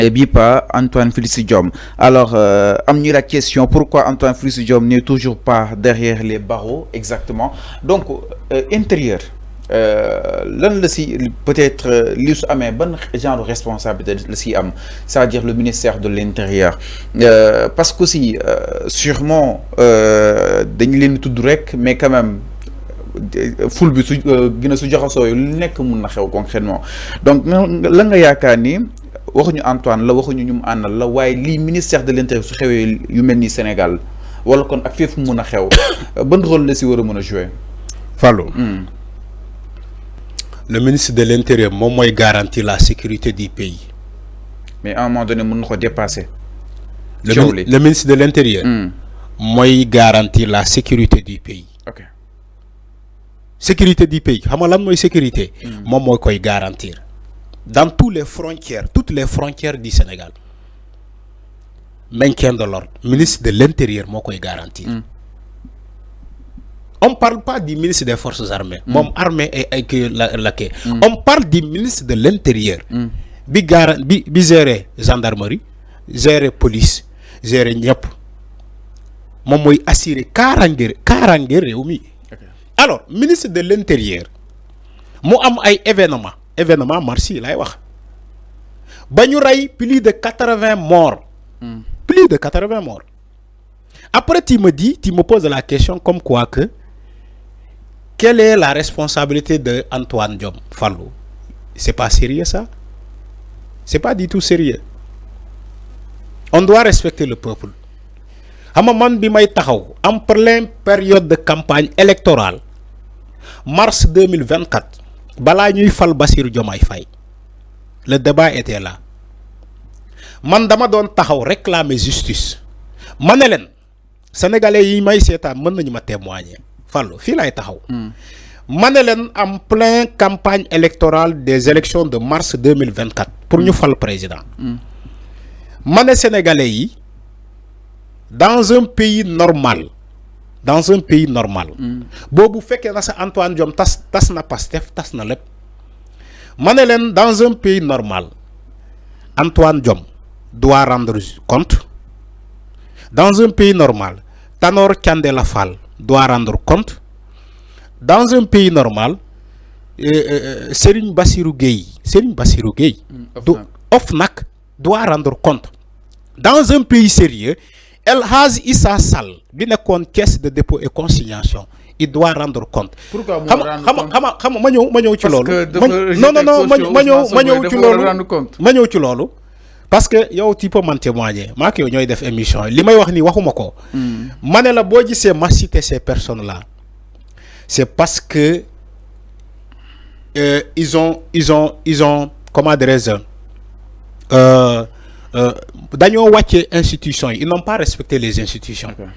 et bien pas Antoine Félix Diome. Alors, la question, pourquoi Antoine Félix Diome n'est toujours pas derrière les barreaux exactement? Donc, intérieur, l'un peut-être ban genre de responsabilité le si c'est-à-dire le ministère de l'Intérieur. Parce que si, sûrement, dañ leen tudd rek, mais quand même, ful bi su gën a su jaxasoo yu nekk mun na xew concrètement donc la nga yaakaar ni waxuñu Antoine la waxuñu ñum àndal la waaye lii ministère de l'Intérieur su xewee yu mel ni Sénégal wala kon ak fépp mun a xew ban rôle la si war a mën a jouer. Fallou. Le ministre de l'Intérieur moom mooy garantir la sécurité du pays. mais à un moment donné mun na ko dépasser. Le ministre de l'Intérieur. mooy garantir la sécurité du pays. ok. Sécurité du pays xam nga lan mooy sécurité. moom mooy koy garantir. dans toutes les frontières du Sénégal. maintien de l'ordre ministre de l'Intérieur moo koy garantir. On parle pas du ministre des Forces armées. Mon armée est la on parle du ministre de l'Intérieur. Bi gérer gendarmerie, gérer police, gérer ñep. Mom moy assurer kaaraange réew mi. Alors, ministre de l'Intérieur mo am ay événement marchi lay wax. Bañu ray plus de 80 morts. Plus de 80 morts. Après tu me poses la question comme quoi que quelle est la responsabilité de Antoine Diome Fallou? C'est pas sérieux ça? C'est pas du tout sérieux. On doit respecter le peuple. Xam man bi may taxaw en pleine période de campagne électorale mars 2024 bala ñuy fal Bassirou Diomaye Faye. Le débat était là. Man dama doon taxaw réclamer justice. Manelen sénégalais yi may sétane mën nañu ma témoigner. Fallou fii laay taxaw. Manelen en plein campagne électorale des élections de mars 2024 pour ñu fal président. Mané sénégalais yi dans un pays normal boobu fekkee na sa Antoine Diome tas na Pastef tas na lépp. Manelen dans un pays normal Antoine Diome doit rendre compte. Dans un pays normal Tanor Thiendella Fall doit rendre compte. Dans un pays normal, Serigne Bassirou Gueye, OFNAC doit rendre compte. Dans un pays sérieux, El Hadj Issa Sall, bi nekkoon caisse de dépôt et consignation, il doit rendre compte. Pourquoi ma ñëw ci loolu. ma ñëw ci loolu. Parce que yow tu peux m'en témoigner maa ko yow ñooy def émission li may wax ni waxuma ko. Ma ne la boo gisee ma citer ces personnes là c'est parce que ils ont comment dirais-je dañoo wàcce institutions ils n'ont pas respecté les institutions. Okay.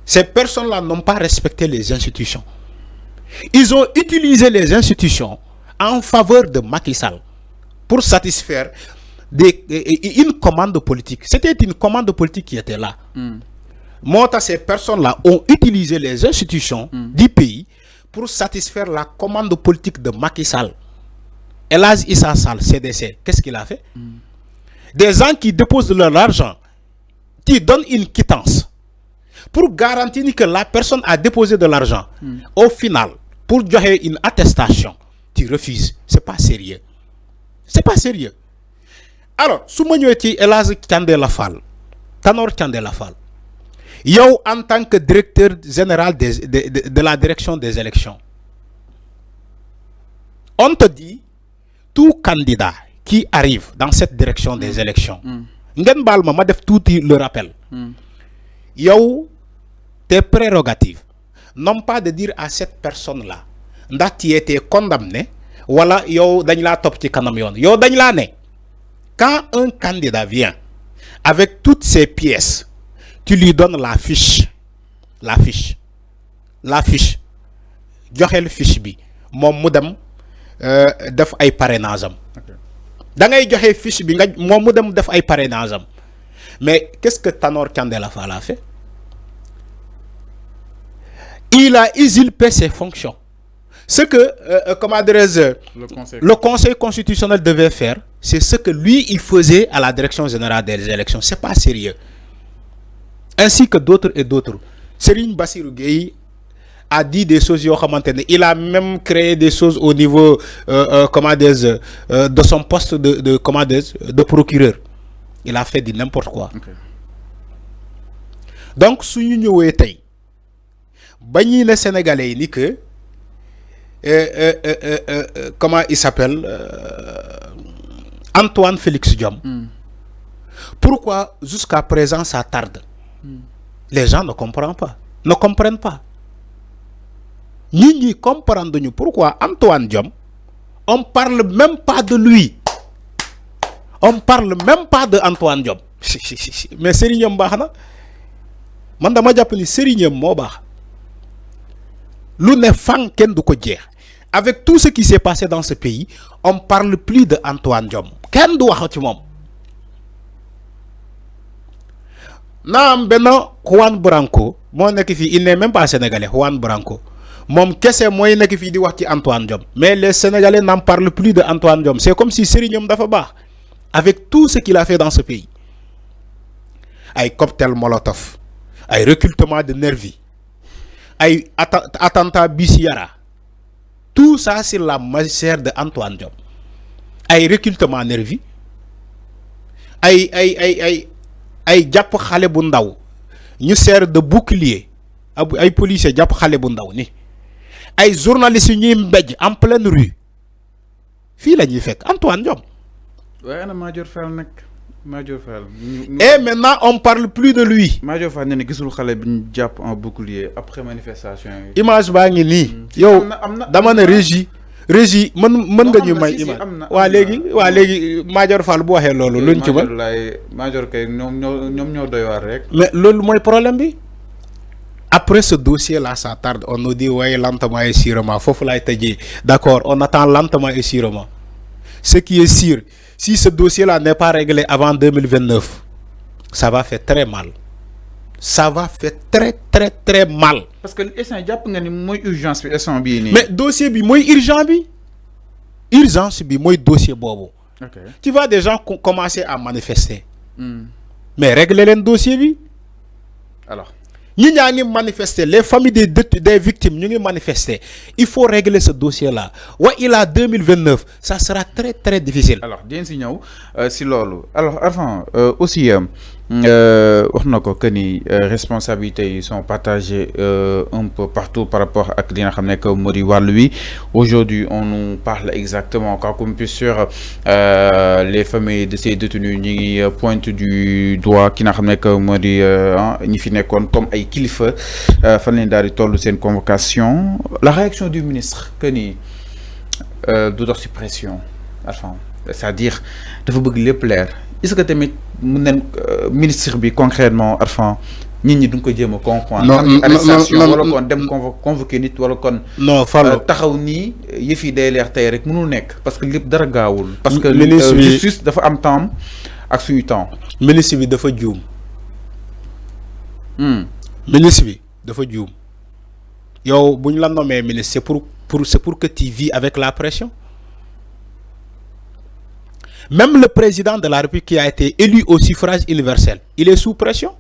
Ces personnes là n'ont pas respecté les institutions. Ils ont utilisé les institutions en faveur de Macky Sall pour satisfaire une commande politique. C'était une commande politique qui était là. Ces personnes-là ont utilisé les institutions du pays pour satisfaire la commande politique de Macky Sall. El Hadj Issa Sall, CDC, qu'est-ce qu'il a fait? Des gens qui déposent leur argent, qui donnent une quittance pour garantir que la personne a déposé de l'argent. Au final, pour donner une attestation, tu refuses. C'est pas sérieux. C'est pas sérieux. Alors, si je suis El Hadj Thiendella Fall, Tanor Thiendella Fall, yow en tant que directeur général de la direction des élections, on te dit tout candidat qui arrive dans cette direction des élections, ngeen baal ma def tuuti le rappel. Yow tes prérogatives non pas de dire à cette personne là ndax tu étais condamné wala yow dañ la top ci kanam yoon yow dañ la né quand un candidat vient avec toutes ses pièces, tu lui donnes la fiche. Joxel fiche bi mom mu dem def ay parrainage am. Da ngay joxe fiche bi nga mom mu dem def ay parrainage am. Mais qu'est-ce que Tanor Thiendella Fall a fait? Il a usurpé ses fonctions. Ce que, comment dirais-je, le Conseil constitutionnel devait faire, c'est ce que lui, il faisait à la direction générale des élections. C'est pas sérieux. Ainsi que d'autres et d'autres. Serigne Bassirou Gueye a dit des choses, il a même créé des choses au niveau de son poste de procureur. Il a fait de n'importe quoi. Okay. Donc, si nous avons les Sénégalais, ni que comment il s'appelle Antoine Félix Diome. Pourquoi jusqu'à présent ça tarde? Les gens ne comprennent pas. Ne comprennent pas. Nous comprenons pourquoi Antoine Diome, on ne parle même pas de lui. On ne parle même pas de Antoine Diome. Mais Serigne Diome bahna. Man dama japp ni Serigne Diome mo bah. Lu ne fang ken du ko jeex. Avec tout ce qui s'est passé dans ce pays, on ne parle plus de Antoine Diome. Ken du wax ci mom. Naam beno Juan Branco, mo nek fi, il n'est même pas sénégalais, Juan Branco. Mom kesse moy nek fi di wax ci Antoine Diome. Mais les Sénégalais n'en parlent plus de Antoine Diome. C'est comme si Serigne Diome dafa baax. Avec tout ce qu'il a fait dans ce pays. Ay cocktail Molotov, ay recrutement de nervis, ay attentat Bissiara. Tout ça c'est la magistère de Antoine Diome. Ay recrutement nervis, ay japp xalé bu ndaw ñu sert de bouclier, ay policiers japp xalé bu ndaw ni. Ay journalistes ñuy mbéj en pleine rue. Fi lañuy fekk Antoine Diome. Ouais, Major Fall nak. Major Fall. Et maintenant on parle plus de lui. Major Fall né gisul xalé bi japp en bouclier après manifestation. Image ba ngi ni. Yow dama né régie mën nga ñu may image. Wa légui Major Fall bu waxé lolu luñ ci ba. Major kay ñom ñoo doy war rek. Mais lolu moy problème bi. Après ce dossier là ça tarde, on nous dit ouais lentement et sûrement. Fofu lay tejé. D'accord, on attend lentement et sûrement. Ce qui est sûr, si ce dossier-là n'est pas réglé avant 2029, ça va faire très mal. Ça va faire très mal. Parce que l'essence, c'est urgence. Mais dossier, c'est urgent. Urgence, c'est dossier. Okay. Tu vois des gens commencer à manifester. Mais régler le dossier. Alors Nous avons manifesté, les familles des victimes, nous avons manifesté. Il faut régler ce dossier-là. Ouais, il a 2029, ça sera très difficile. Alors, bien signal, si lolo. Alors, avant, aussi, que les responsabilités sont partagées un peu partout par rapport à lui. Aujourd'hui, on nous parle exactement, comme plus sur les familles de ces détenus qui pointent du doigt qui n'a jamais comme comme ay kilifa fan leen daal di tollu sen convocation. La réaction du ministre que ni d'autosuppression, enfin, c'est-à-dire dafa bëgg lépp leer. Est-ce que tamit mun nañ ministre bi concrètement enfin nit ñi duñ ko jéem a comprendre. Arrestation wala kon dem convoquer nit wala kon. Non taxaw nii yëf yi day leer tey rek mënul nekk parce que lépp dara gaawul. parce que justice dafa am temps ak suñu temps. Ministre bi dafa juum. Ministre bi dafa juum. Yow buñ la nommé ministre c'est pour que tu vis avec la pression. Même le président de la République qui a été élu au suffrage universel, il est sous pression.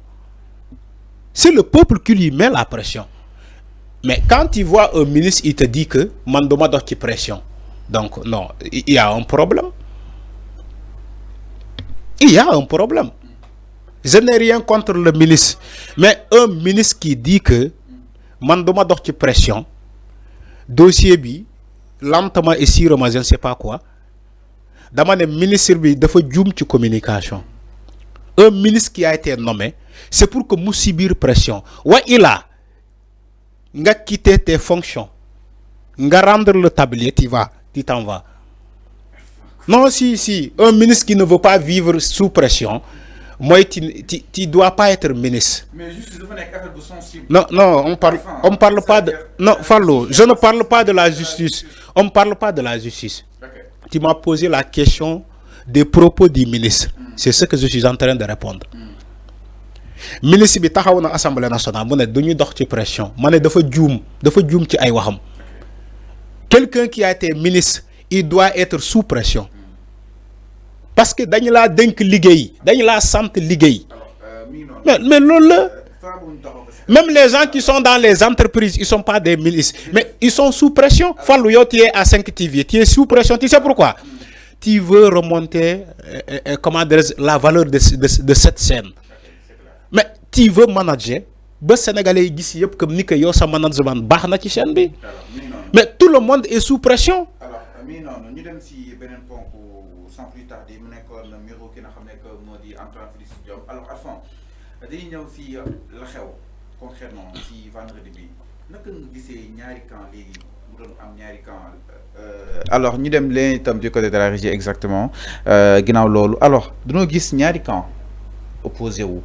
C'est le peuple qui lui met la pression. Mais quand tu vois un ministre, il te dit que mandoma doit pression. Donc non, il y a un problème. Il y a un problème. Je n'ai rien contre le ministre. Mais un ministre qui dit que mandoma doit pression, dossier bi, lentement et sûrement, je ne sais pas quoi. Dans le ministre de communication, un ministre qui a été nommé, c'est pour que nous subir pression. Ouais, il a quitté tes fonctions, rendre le tablier, tu t'en vas. Non, si, un ministre qui ne veut pas vivre sous pression, moi, tu ne dois pas être ministre. Mais juste, non, on parle pas de. Non, Fallo, je ne parle pas de la justice. On ne parle pas de la justice. Tu m'as posé la question des propos du ministre. C'est ce que je suis en train de répondre. Ministre bi taxaw na Assemblée nationale mu ne duñu dox ci pression. Mané dafa juum ci ay waxam. quelqu'un qui a été ministre, il doit être sous pression. Parce que dañ la denk liguey, dañ la sant liguey. Mais même les gens qui sont dans les entreprises, ils ne sont pas des milices, mais ils sont sous pression. Fallou, tu es à 5 TV, tu es sous pression. Tu sais pourquoi? Tu veux remonter comment dire, la valeur de cette scène. Mais tu veux manager. Les Sénégalais ici comme ni que yo sa management baax na ci chaîne bi. Mais tout le monde est sous pression. Alors non, ñu dem ci benen ponk sans plus tarder mu nekkoon Miro ki nga xamné que modi Antoine Félix Diome. Alors Alphonse dañuy ñëw ci la xew concrètement ci vendredi bi naka nga gisee ñaari camp légui mu doon am ñaari camp. Alors ñu dem leen itam du côté de la régie exactement ginnaaw loolu alors dañoo gis ñaari camp opposé wu.